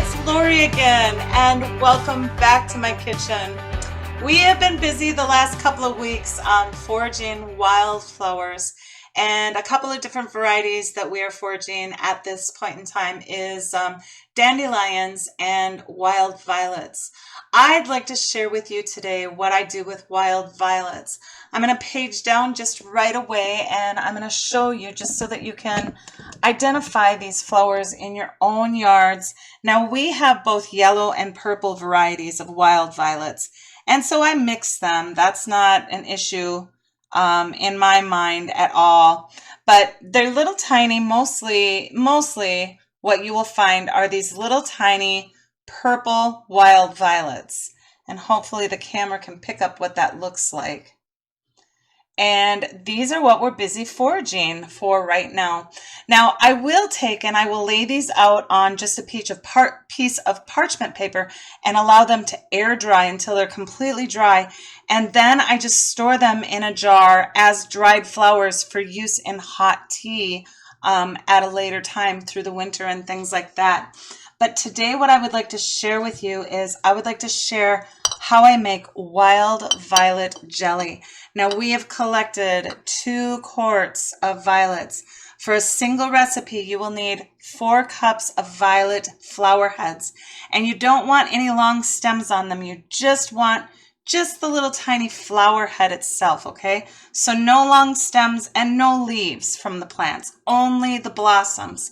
it's Lori again, and welcome back to my kitchen. We have been busy the last couple of weeks foraging wildflowers, and a couple of different varieties that we are foraging at this point in time is dandelions and wild violets. I'd like to share with you today what I do with wild violets. I'm going to page down just right away, and I'm going to show you just so that you can identify these flowers in your own yards. Now we have both yellow and purple varieties of wild violets, and so I mix them. That's not an issue in my mind at all. But they're little tiny, mostly what you will find are these little tiny purple wild violets. And hopefully the camera can pick up what that looks like. And these are what we're busy foraging for right now. Now I will take and I will lay these out on just a piece of parchment paper and allow them to air dry until they're completely dry. And then I just store them in a jar as dried flowers for use in hot tea at a later time through the winter and things like that. But today what I would like to share with you is I would like to share how I make wild violet jelly. Now we have collected 2 quarts of violets. For a single recipe, you will need 4 cups of violet flower heads. And you don't want any long stems on them. You just want the little tiny flower head itself, okay? So no long stems and no leaves from the plants, only the blossoms.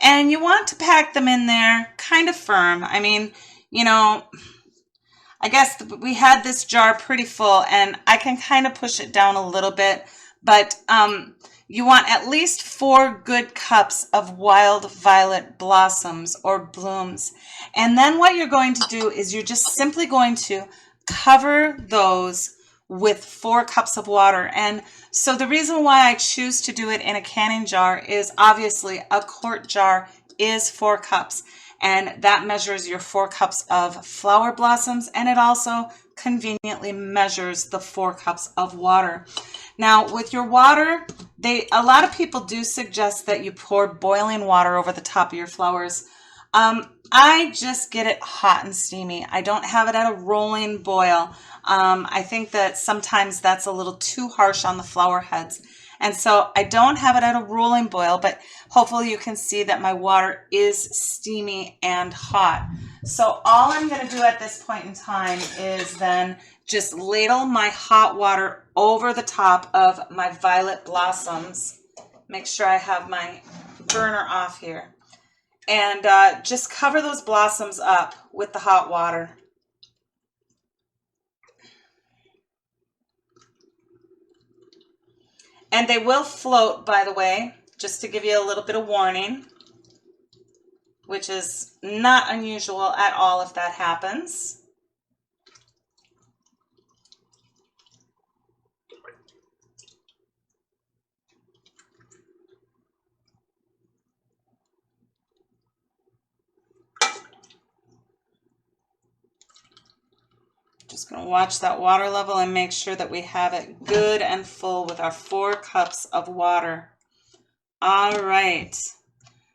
And you want to pack them in there kind of firm. I mean, you know, I guess we had this jar pretty full and I can kind of push it down a little bit, but you want at least 4 good cups of wild violet blossoms or blooms. And then what you're going to do is you're just simply going to cover those with 4 cups of water. And so the reason why I choose to do it in a canning jar is obviously a quart jar is 4 cups. And that measures your 4 cups of flower blossoms, and it also conveniently measures the 4 cups of water. Now with your water, a lot of people do suggest that you pour boiling water over the top of your flowers. I just get it hot and steamy. I don't have it at a rolling boil. I think that sometimes that's a little too harsh on the flower heads. And so I don't have it at a rolling boil, but hopefully you can see that my water is steamy and hot. So all I'm going to do at this point in time is then just ladle my hot water over the top of my violet blossoms. Make sure I have my burner off here. And just cover those blossoms up with the hot water. And they will float, by the way, just to give you a little bit of warning, which is not unusual at all if that happens. Just going to watch that water level and make sure that we have it good and full with our 4 cups of water. All right.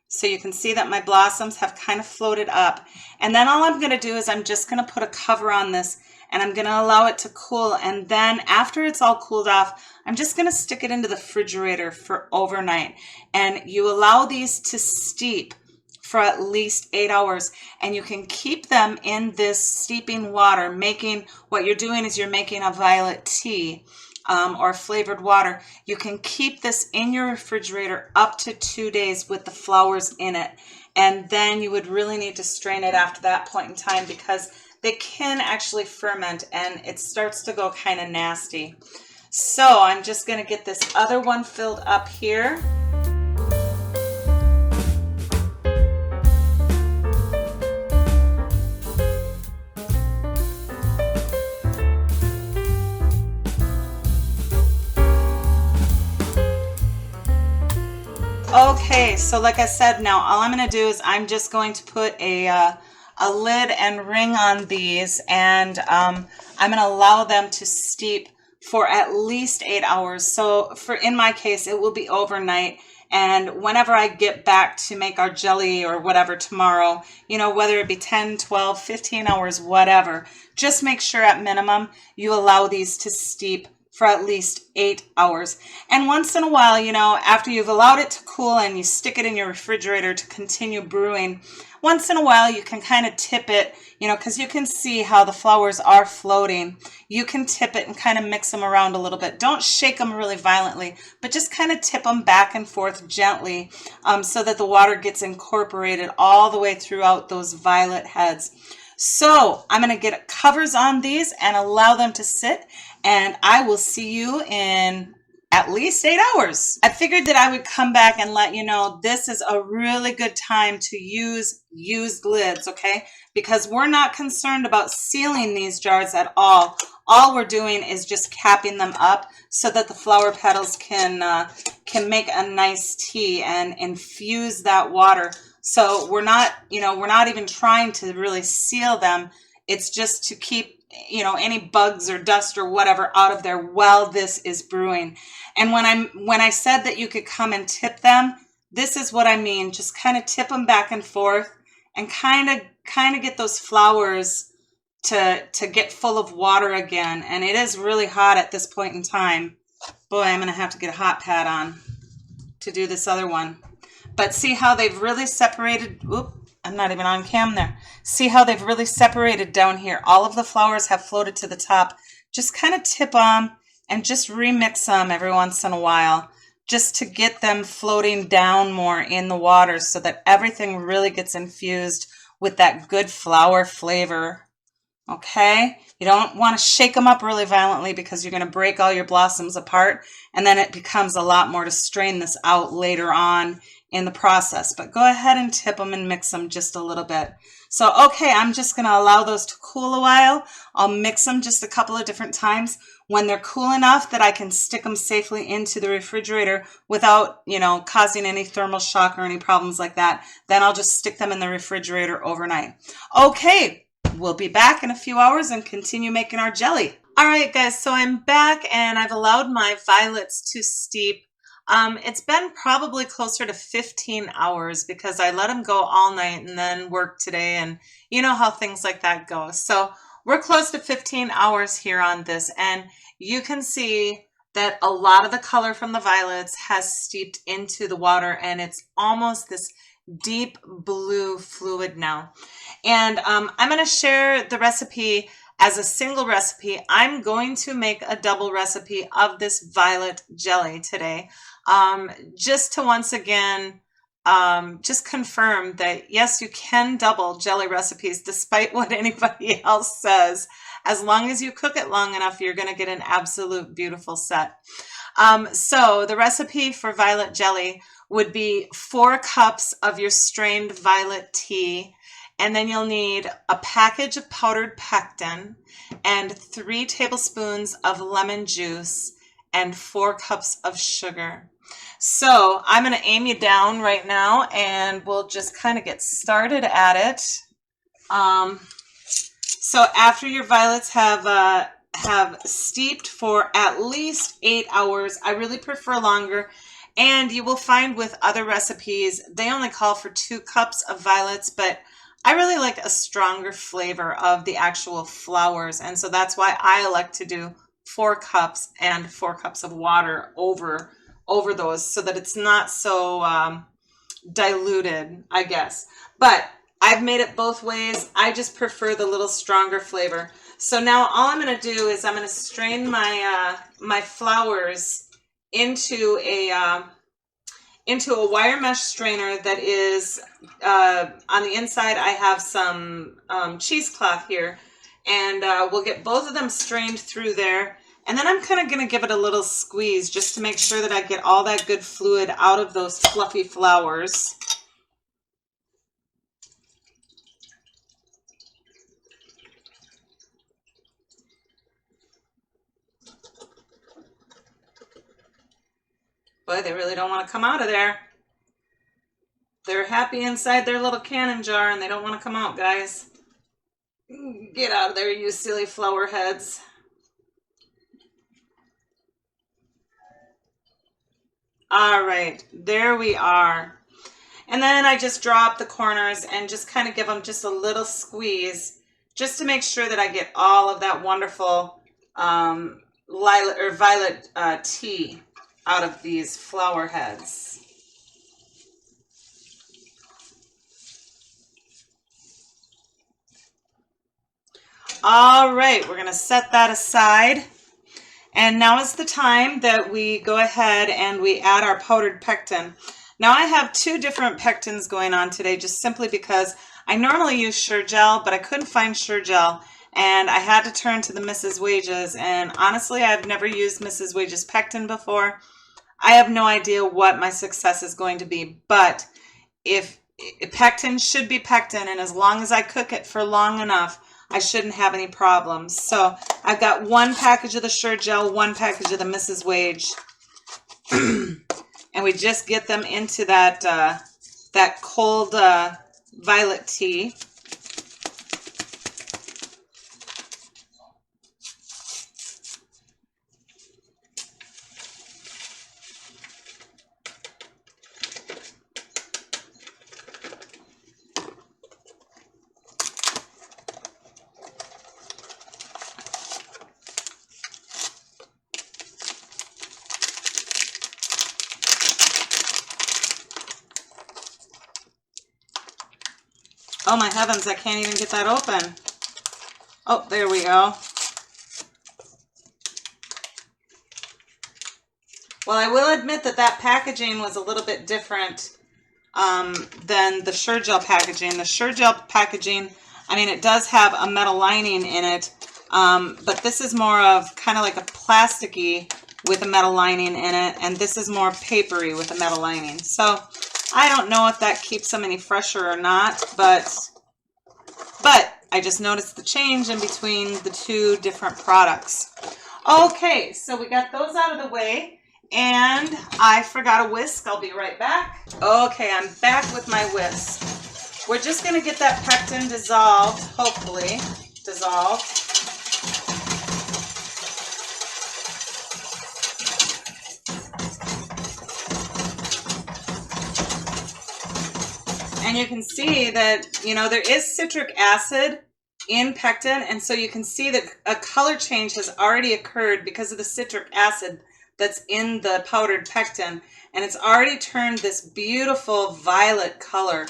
So you can see that my blossoms have kind of floated up. And then all I'm going to do is I'm just going to put a cover on this and I'm going to allow it to cool. And then after it's all cooled off, I'm just going to stick it into the refrigerator for overnight. And you allow these to steep for at least 8 hours, and you can keep them in this steeping water. What you're doing is you're making a violet tea or flavored water. You can keep this in your refrigerator up to 2 days with the flowers in it, and then you would really need to strain it after that point in time because they can actually ferment and it starts to go kind of nasty. So I'm just going to get this other one filled up here. Okay, so like I said, now all I'm going to do is I'm just going to put a lid and ring on these, and I'm going to allow them to steep for at least 8 hours. So in my case, it will be overnight, And whenever I get back to make our jelly or whatever tomorrow, whether it be 10, 12, 15 hours, whatever, just make sure at minimum you allow these to steep for at least 8 hours. And once in a while, after you've allowed it to cool and you stick it in your refrigerator to continue brewing, once in a while you can kind of tip it, because you can see how the flowers are floating. You can tip it and kind of mix them around a little bit. Don't shake them really violently, but just kind of tip them back and forth gently, so that the water gets incorporated all the way throughout those violet heads. So I'm going to get covers on these and allow them to sit, and I will see you in at least 8 hours. I figured that I would come back and let you know this is a really good time to use used lids, okay? Because we're not concerned about sealing these jars at all. All we're doing is just capping them up so that the flower petals can make a nice tea and infuse that water. So we're not even trying to really seal them. It's just to keep, any bugs or dust or whatever out of there while this is brewing. And when I said that you could come and tip them, this is what I mean. Just kind of tip them back and forth and kind of get those flowers to get full of water again. And it is really hot at this point in time. Boy, I'm going to have to get a hot pad on to do this other one. But see how they've really separated. Oop, I'm not even on cam there. See how they've really separated down here. All of the flowers have floated to the top. Just kind of tip them and just remix them every once in a while, just to get them floating down more in the water so that everything really gets infused with that good flower flavor. Okay? You don't want to shake them up really violently because you're going to break all your blossoms apart, and then it becomes a lot more to strain this out later on in the process. But go ahead and tip them and mix them just a little bit. So, okay, I'm just going to allow those to cool a while. I'll mix them just a couple of different times. When they're cool enough that I can stick them safely into the refrigerator without, causing any thermal shock or any problems like that, then I'll just stick them in the refrigerator overnight. Okay, we'll be back in a few hours and continue making our jelly. All right, guys, so I'm back and I've allowed my violets to steep. It's been probably closer to 15 hours because I let them go all night and then work today, and you know how things like that go. So we're close to 15 hours here on this, and you can see that a lot of the color from the violets has steeped into the water, and it's almost this deep blue fluid now. And I'm going to share the recipe as a single recipe. I'm going to make a double recipe of this violet jelly today, just to once again just confirm that yes, you can double jelly recipes despite what anybody else says. As long as you cook it long enough, you're going to get an absolute beautiful set. So the recipe for violet jelly would be 4 cups of your strained violet tea, and then you'll need a package of powdered pectin and 3 tablespoons of lemon juice and 4 cups of sugar. So I'm going to aim you down right now and we'll just kind of get started at it. So after your violets have steeped for at least 8 hours, I really prefer longer. And you will find with other recipes, they only call for 2 cups of violets, but I really like a stronger flavor of the actual flowers. And so that's why I elect to do 4 cups and 4 cups of water over those so that it's not so diluted, I guess. But I've made it both ways. I just prefer the little stronger flavor. So now all I'm going to do is I'm going to strain my my flowers into a wire mesh strainer that is on the inside. I have some cheesecloth here, and we'll get both of them strained through there. And then I'm kind of going to give it a little squeeze just to make sure that I get all that good fluid out of those fluffy flowers. Boy, they really don't want to come out of there. They're happy inside their little cannon jar and they don't want to come out, guys. Get out of there, you silly flower heads. All right, there we are. And then I just draw up the corners and just kind of give them just a little squeeze just to make sure that I get all of that wonderful lilac or violet tea out of these flower heads. All right, we're going to set that aside. And now is the time that we go ahead and we add our powdered pectin. Now I have two different pectins going on today just simply because I normally use Sure-Gel, but I couldn't find Sure-Gel and I had to turn to the Mrs. Wages, and honestly I've never used Mrs. Wages pectin before. I have no idea what my success is going to be, but if pectin should be pectin, and as long as I cook it for long enough, I shouldn't have any problems. So I've got one package of the Sure-Gel, one package of the Mrs. Wage, and we just get them into that that cold violet tea. Oh my heavens, I can't even get that open. Oh, there we go. Well, I will admit that that packaging was a little bit different than the Sure-Gel packaging. The Sure-Gel packaging, I mean, it does have a metal lining in it, but this is more of kind of like a plasticky with a metal lining in it, and this is more papery with a metal lining. So I don't know if that keeps them any fresher or not, but I just noticed the change in between the two different products. Okay, so we got those out of the way, and I forgot a whisk. I'll be right back. Okay, I'm back with my whisk. We're just going to get that pectin dissolved, hopefully dissolved. And you can see that, you know, there is citric acid in pectin, and so you can see that a color change has already occurred because of the citric acid that's in the powdered pectin, and it's already turned this beautiful violet color,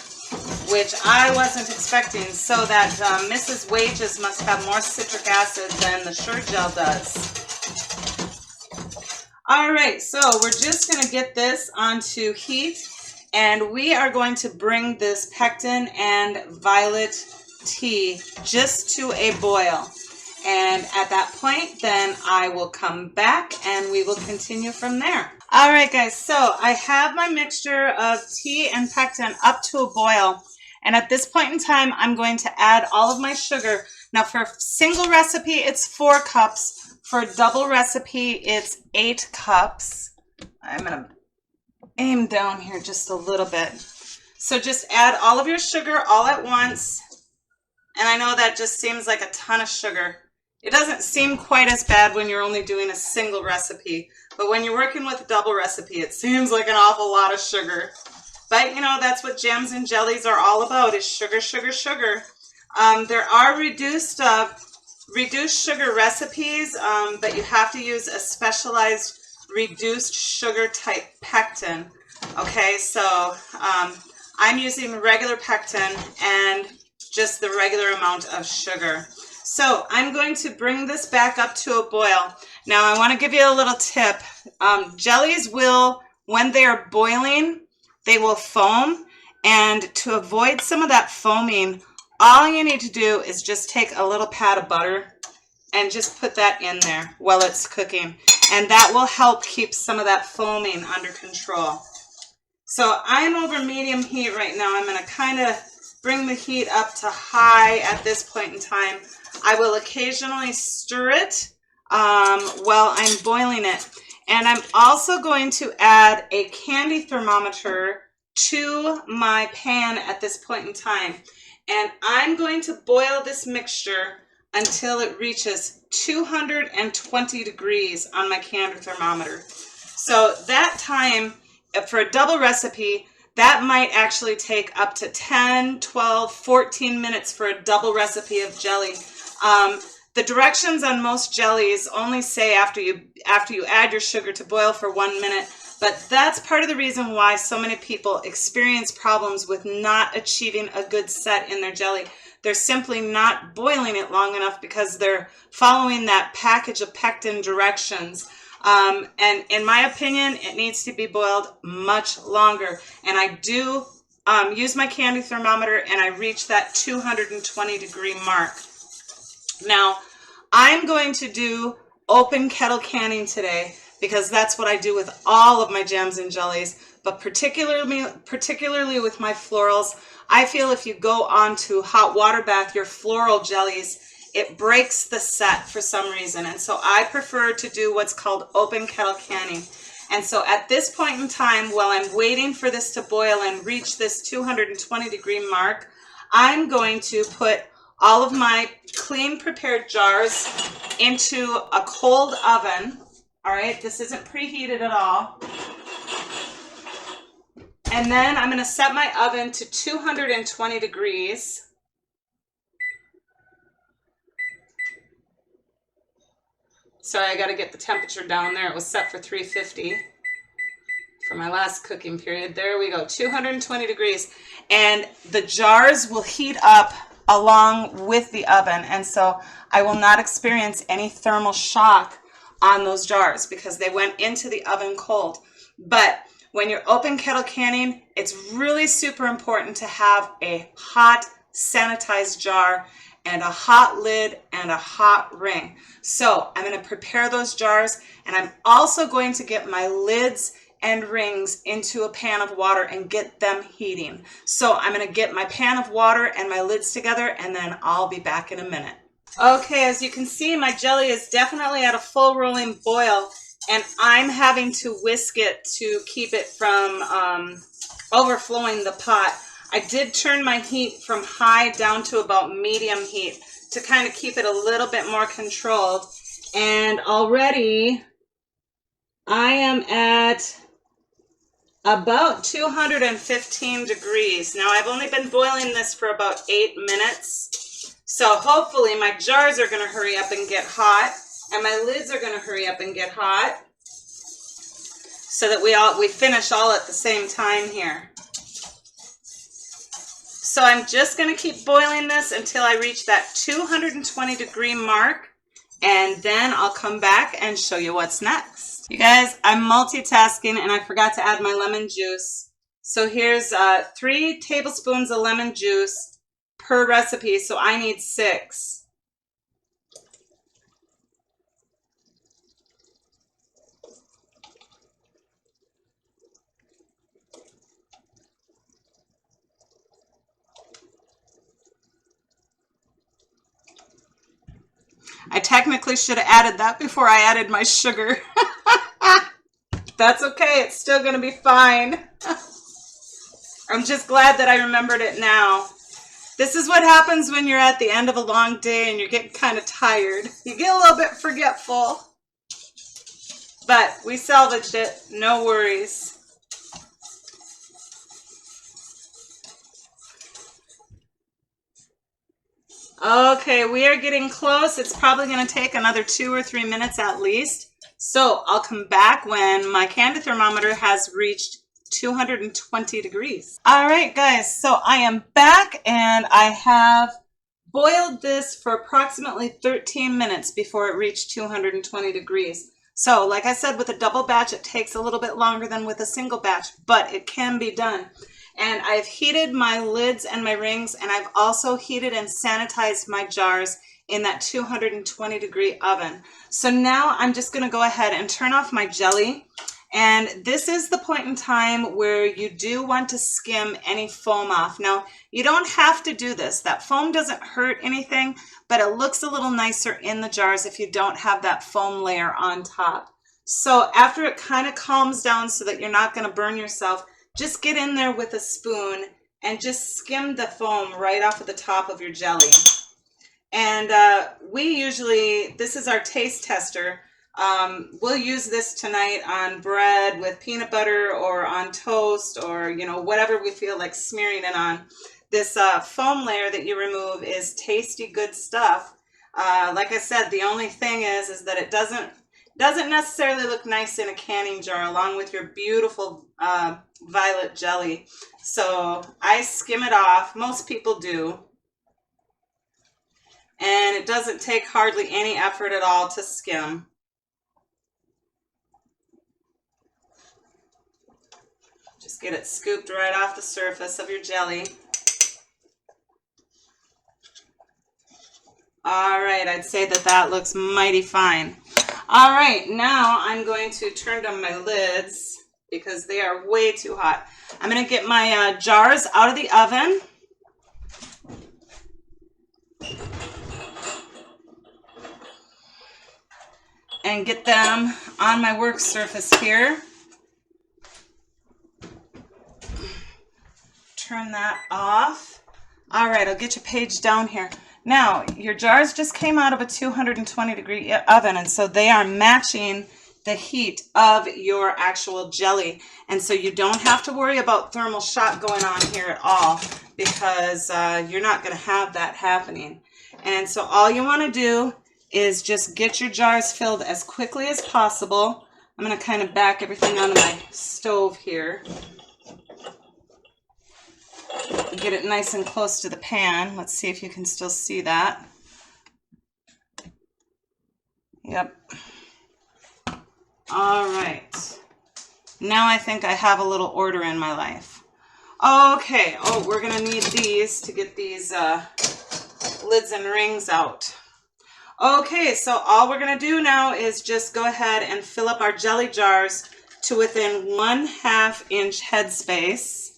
which I wasn't expecting. So that Mrs. Wages must have more citric acid than the Sure-Gel does. All right, so we're just going to get this onto heat, and we are going to bring this pectin and violet tea just to a boil. And at that point, then I will come back and we will continue from there. All right, guys, so I have my mixture of tea and pectin up to a boil. And at this point in time, I'm going to add all of my sugar. Now, for a single recipe, it's 4 cups. For a double recipe, it's 8 cups. I'm going to aim down here just a little bit. So just add all of your sugar all at once. And I know that just seems like a ton of sugar. It doesn't seem quite as bad when you're only doing a single recipe, but when you're working with a double recipe, it seems like an awful lot of sugar. But you know, that's what jams and jellies are all about, is sugar, sugar, sugar. There are reduced sugar recipes, but you have to use a specialized reduced sugar type pectin. Okay, so I'm using regular pectin and just the regular amount of sugar. So I'm going to bring this back up to a boil. Now I want to give you a little tip. Jellies will, when they are boiling, they will foam, and to avoid some of that foaming, all you need to do is just take a little pat of butter and just put that in there while it's cooking, and that will help keep some of that foaming under control. So I'm over medium heat right now. I'm going to kind of bring the heat up to high at this point in time. I will occasionally stir it while I'm boiling it. And I'm also going to add a candy thermometer to my pan at this point in time. And I'm going to boil this mixture until it reaches 220 degrees on my candy thermometer. So that time for a double recipe, that might actually take up to 10, 12, 14 minutes for a double recipe of jelly. The directions on most jellies only say after you add your sugar to boil for 1 minute, but that's part of the reason why so many people experience problems with not achieving a good set in their jelly. They're simply not boiling it long enough because they're following that package of pectin directions. And in my opinion, it needs to be boiled much longer. And I do use my candy thermometer, and I reach that 220-degree mark. Now, I'm going to do open kettle canning today because that's what I do with all of my jams and jellies, but particularly with my florals. I feel if you go on to hot water bath your floral jellies, it breaks the set for some reason. And so I prefer to do what's called open kettle canning. And so at this point in time, while I'm waiting for this to boil and reach this 220-degree mark, I'm going to put all of my clean prepared jars into a cold oven. All right, this isn't preheated at all. And then I'm going to set my oven to 220 degrees. Sorry, I got to get the temperature down there. It was set for 350 for my last cooking period. There we go, 220 degrees. And the jars will heat up along with the oven. And so I will not experience any thermal shock on those jars because they went into the oven cold. But when you're open kettle canning, it's really super important to have a hot sanitized jar and a hot lid and a hot ring. So I'm going to prepare those jars, and I'm also going to get my lids and rings into a pan of water and get them heating. So I'm going to get my pan of water and my lids together, and then I'll be back in a minute. Okay, as you can see, my jelly is definitely at a full rolling boil, and I'm having to whisk it to keep it from overflowing the pot. I did turn my heat from high down to about medium heat to kind of keep it a little bit more controlled. And already I am at about 215 degrees. Now I've only been boiling this for about 8 minutes. So hopefully my jars are going to hurry up and get hot, and my lids are going to hurry up and get hot, so that we finish all at the same time here. So I'm just going to keep boiling this until I reach that 220-degree mark, and then I'll come back and show you what's next. You guys, I'm multitasking and I forgot to add my lemon juice. So here's 3 tablespoons of lemon juice per recipe, so I need 6. I technically should have added that before I added my sugar. That's okay, it's still gonna be fine. I'm just glad that I remembered it now. This is what happens when you're at the end of a long day and you're getting kind of tired. You get a little bit forgetful. But we salvaged it, no worries. Okay, we are getting close. It's probably going to take another 2 or 3 minutes at least. So I'll come back when my candy thermometer has reached 220 degrees. All right, guys, so I am back and I have boiled this for approximately 13 minutes before it reached 220 degrees. So like I said, with a double batch, it takes a little bit longer than with a single batch, but it can be done. And I've heated my lids and my rings, and I've also heated and sanitized my jars in that 220-degree oven. So now I'm just going to go ahead and turn off my jelly. And this is the point in time where you do want to skim any foam off. Now, you don't have to do this. That foam doesn't hurt anything, but it looks a little nicer in the jars if you don't have that foam layer on top. So after it kind of calms down so that you're not going to burn yourself, just get in there with a spoon and just skim the foam right off of the top of your jelly. And we usually, this is our taste tester. We'll use this tonight on bread with peanut butter or on toast or, you know, whatever we feel like smearing it on. This foam layer that you remove is tasty, good stuff. Like I said, the only thing is that it doesn't necessarily look nice in a canning jar along with your beautiful violet jelly. So I skim it off. Most people do. And it doesn't take hardly any effort at all to skim. Just get it scooped right off the surface of your jelly. All right, I'd say that looks mighty fine. All right, now I'm going to turn down my lids because they are way too hot. I'm going to get my jars out of the oven. And get them on my work surface here. Turn that off. All right, I'll get your page down here. Now, your jars just came out of a 220-degree oven, and so they are matching the heat of your actual jelly. And so you don't have to worry about thermal shock going on here at all because you're not going to have that happening. And so all you want to do is just get your jars filled as quickly as possible. I'm going to kind of back everything onto my stove here. Get it nice and close to the pan. Let's see if you can still see that. Yep. All right. Now I think I have a little order in my life. Okay. Oh, we're going to need these to get these lids and rings out. Okay, so all we're going to do now is just go ahead and fill up our jelly jars to within 1/2 inch headspace.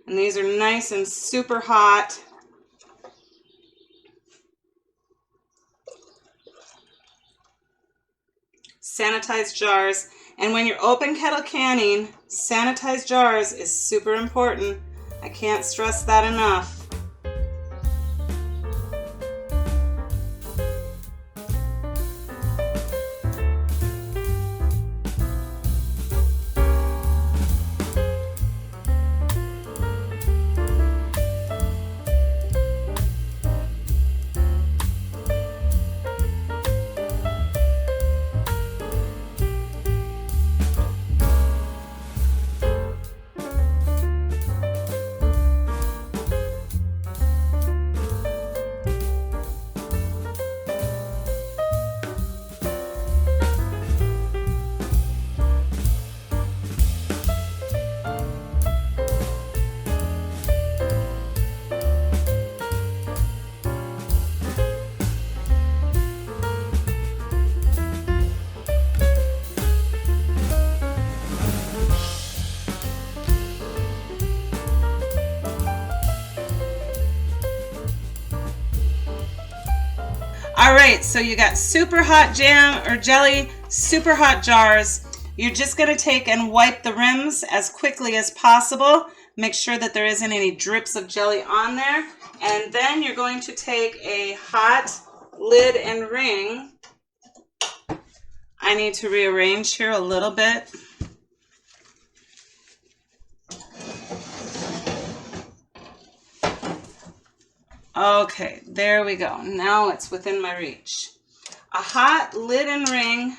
And these are nice and super hot. Sanitized jars. And when you're open kettle canning, sanitized jars is super important. I can't stress that enough. All right, so you got super hot jam or jelly, super hot jars. You're just gonna take and wipe the rims as quickly as possible. Make sure that there isn't any drips of jelly on there. And then you're going to take a hot lid and ring. I need to rearrange here a little bit. Okay, there we go. Now it's within my reach. A hot lid and ring,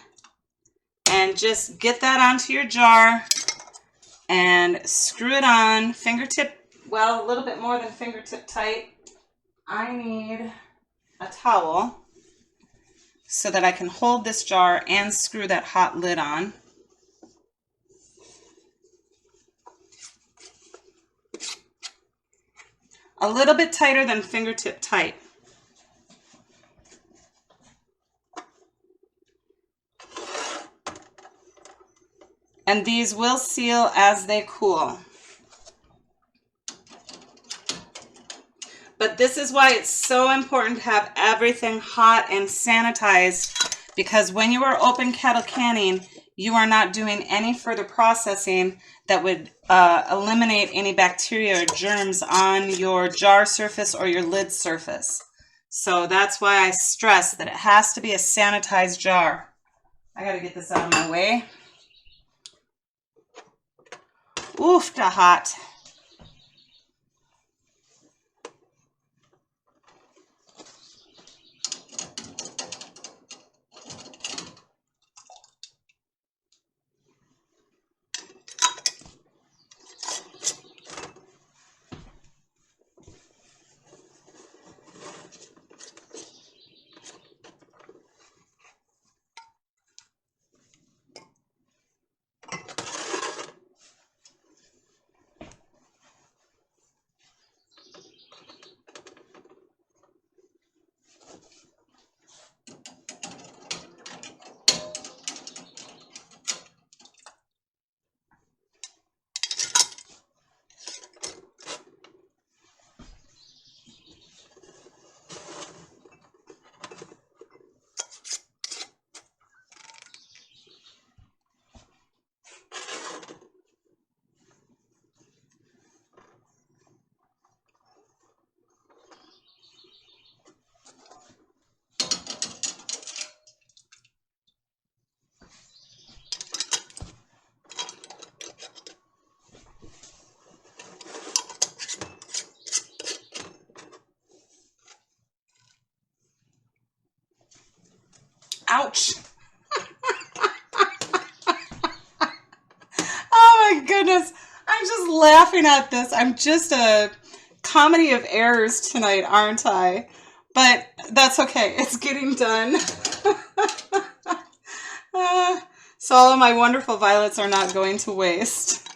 and just get that onto your jar and screw it on fingertip, well, a little bit more than fingertip tight. I need a towel so that I can hold this jar and screw that hot lid on. A little bit tighter than fingertip tight. And these will seal as they cool. But this is why it's so important to have everything hot and sanitized, because when you are open kettle canning, you are not doing any further processing that would eliminate any bacteria or germs on your jar surface or your lid surface. So that's why I stress that it has to be a sanitized jar. I gotta get this out of my way. Oof, da hot. Ouch. Oh my goodness. I'm just laughing at this. I'm just a comedy of errors tonight, aren't I? But that's okay. It's getting done. So all of my wonderful violets are not going to waste.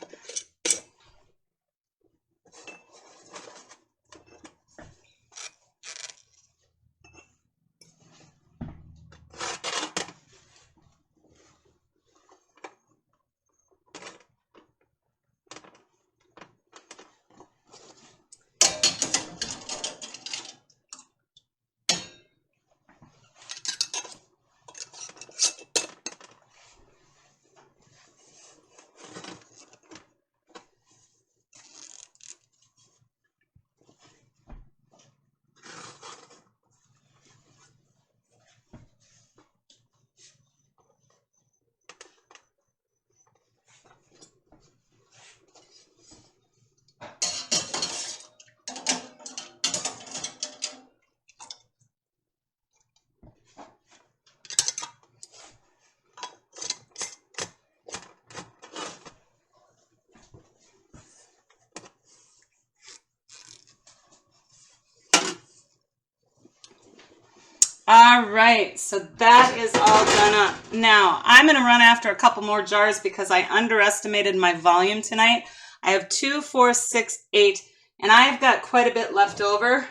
All right, so that is all done up. Now, I'm going to run after a couple more jars because I underestimated my volume tonight. I have 2, 4, 6, 8, and I've got quite a bit left over.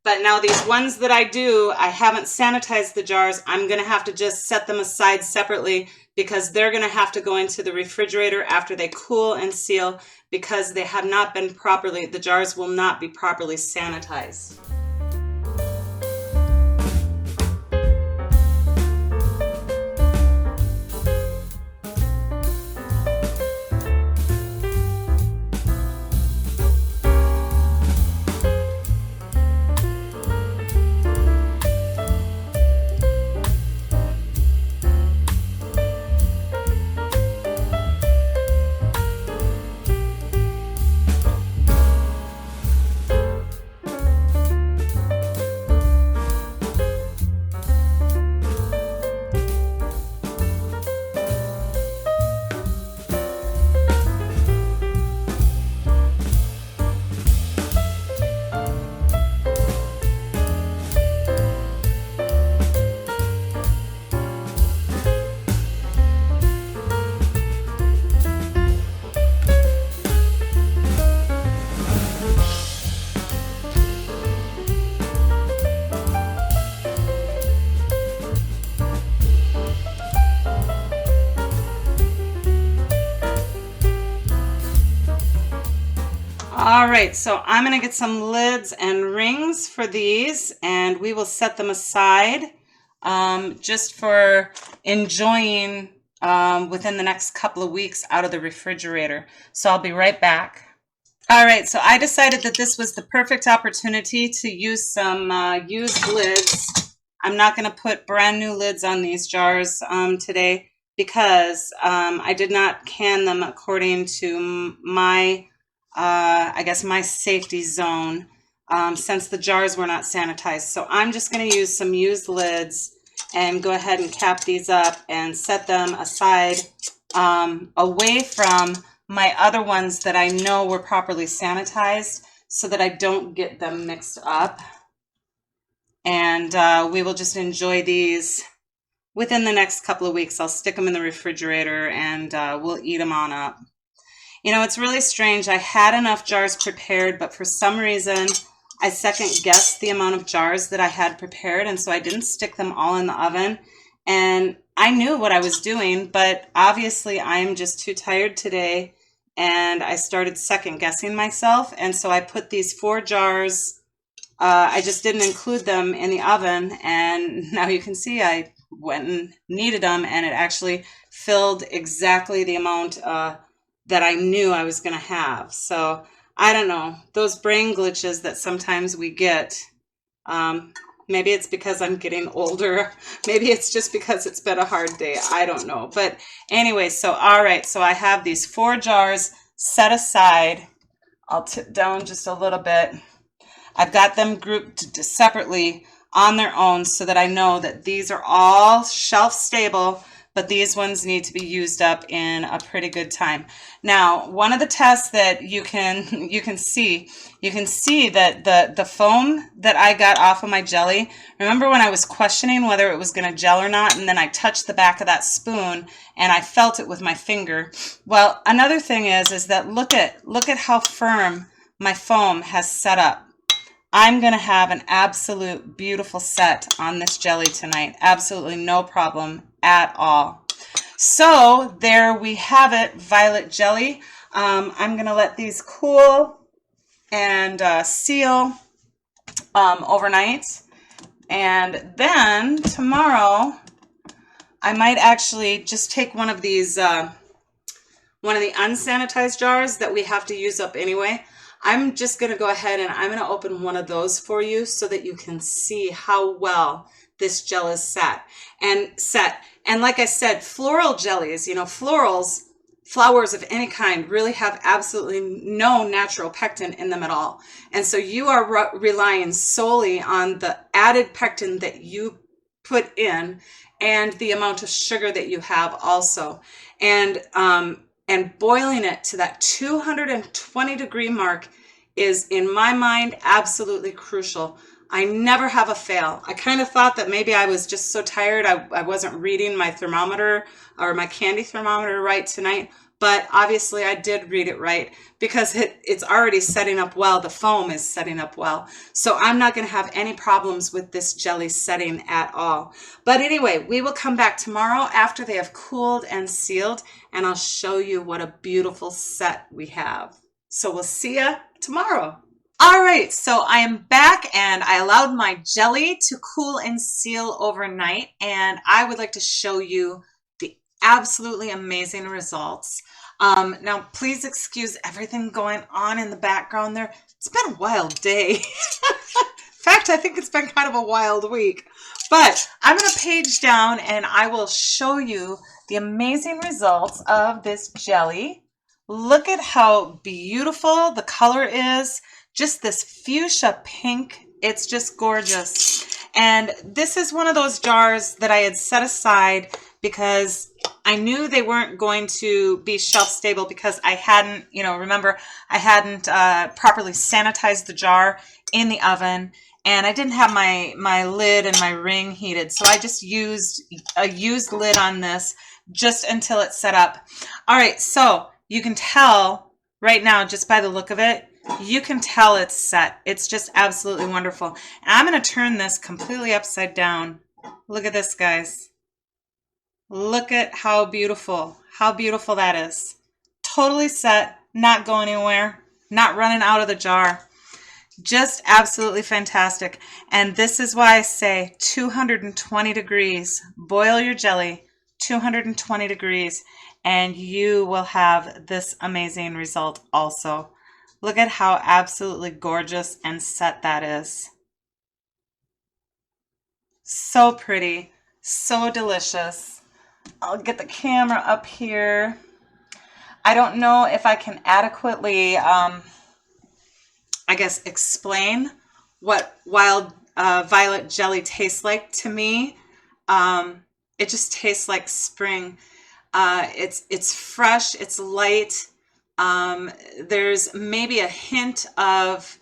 But now these ones that I do, I haven't sanitized the jars. I'm going to have to just set them aside separately because they're going to have to go into the refrigerator after they cool and seal because they have not been properly, the jars will not be properly sanitized. All right, so I'm going to get some lids and rings for these, and we will set them aside just for enjoying within the next couple of weeks out of the refrigerator. So I'll be right back. All right, so I decided that this was the perfect opportunity to use some used lids. I'm not going to put brand new lids on these jars today because I did not can them according to my, I guess, my safety zone since the jars were not sanitized. So I'm just going to use some used lids and go ahead and cap these up and set them aside away from my other ones that I know were properly sanitized so that I don't get them mixed up. And we will just enjoy these within the next couple of weeks. I'll stick them in the refrigerator and we'll eat them on up. You know, it's really strange. I had enough jars prepared, but for some reason, I second guessed the amount of jars that I had prepared, and so I didn't stick them all in the oven. And I knew what I was doing, but obviously I'm just too tired today, and I started second guessing myself. And so I put these 4 jars, I just didn't include them in the oven, and now you can see I went and kneaded them, and it actually filled exactly the amount that I knew I was going to have. So I don't know, those brain glitches that sometimes we get, maybe it's because I'm getting older. Maybe it's just because it's been a hard day. I don't know. But anyway, so all right, so I have these 4 jars set aside. I'll tip down just a little bit. I've got them grouped separately on their own so that I know that these are all shelf stable, but these ones need to be used up in a pretty good time. Now, one of the tests that you can see that the foam that I got off of my jelly, remember when I was questioning whether it was going to gel or not, and then I touched the back of that spoon and I felt it with my finger. Well, another thing is that look at how firm my foam has set up. I'm going to have an absolute beautiful set on this jelly tonight. Absolutely no problem at all. So there we have it, violet jelly. I'm going to let these cool and seal overnight. And then tomorrow, I might actually just take one of these, one of the unsanitized jars that we have to use up anyway. I'm just going to go ahead and I'm going to open one of those for you so that you can see how well this gel is set. And like I said, floral jellies, you know, florals, flowers of any kind really have absolutely no natural pectin in them at all. And so you are relying solely on the added pectin that you put in and the amount of sugar that you have also. And boiling it to that 220 degree mark is, in my mind, absolutely crucial. I never have a fail. I kind of thought that maybe I was just so tired I wasn't reading my thermometer or my candy thermometer right tonight, but obviously I did read it right because it's already setting up well. The foam is setting up well. So I'm not going to have any problems with this jelly setting at all. But anyway, we will come back tomorrow after they have cooled and sealed, and I'll show you what a beautiful set we have. So we'll see you tomorrow. All right, so I am back and I allowed my jelly to cool and seal overnight, and I would like to show you the absolutely amazing results. Now, please excuse everything going on in the background there. It's been a wild day. In fact, I think it's been kind of a wild week. But I'm going to page down and I will show you the amazing results of this jelly. Look at how beautiful the color is. Just this fuchsia pink. It's just gorgeous. And this is one of those jars that I had set aside because I knew they weren't going to be shelf stable because I hadn't, remember, I hadn't properly sanitized the jar in the oven, and I didn't have my lid and my ring heated. So I just used a used lid on this just until it's set up. All right, so you can tell right now just by the look of it, you can tell it's set. It's just absolutely wonderful. And I'm going to turn this completely upside down. Look at this, guys. Look at how beautiful that is. Totally set, not going anywhere, not running out of the jar. Just absolutely fantastic. And this is why I say 220 degrees. Boil your jelly 220 degrees, and you will have this amazing result also. Look at how absolutely gorgeous and set that is. So pretty, so delicious. I'll get the camera up here. I don't know if I can adequately, I guess, explain what wild violet jelly tastes like. To me, it just tastes like spring. It's fresh, it's light. There's maybe a hint of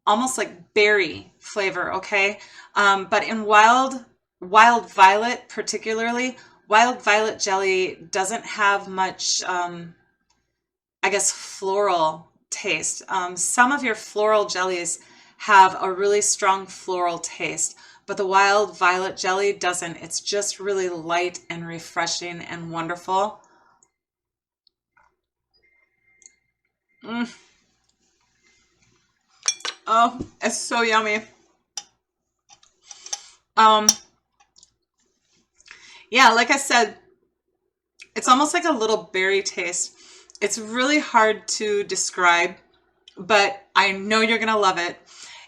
almost like berry flavor, okay? But in wild violet particularly, wild violet jelly doesn't have much, I guess, floral taste. Some of your floral jellies have a really strong floral taste, but the wild violet jelly doesn't. It's just really light and refreshing and wonderful. Oh, it's so yummy. Yeah, like I said, it's almost like a little berry taste. It's really hard to describe, but I know you're gonna love it.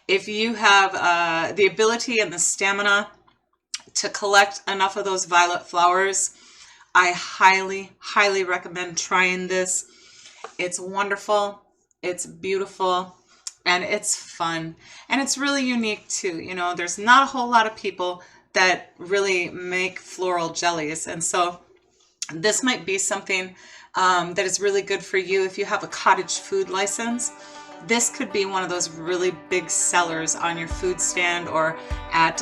If you have the ability and the stamina to collect enough of those violet flowers, I highly, highly recommend trying this. It's wonderful, it's beautiful, and it's fun. And it's really unique too. You know, there's not a whole lot of people that really make floral jellies. And so this might be something that is really good for you if you have a cottage food license. This could be one of those really big sellers on your food stand or at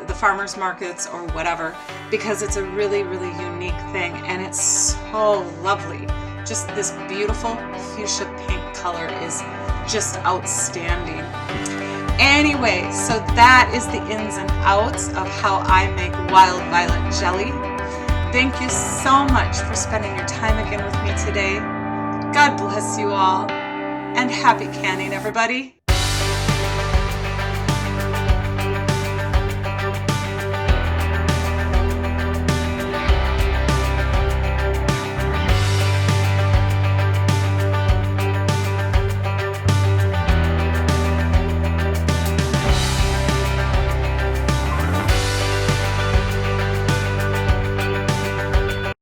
the farmers markets or whatever, because it's a really, really unique thing, and it's so lovely. Just this beautiful fuchsia pink color is just outstanding. Anyway, so that is the ins and outs of how I make wild violet jelly. Thank you so much for spending your time again with me today. God bless you all, and happy canning, everybody.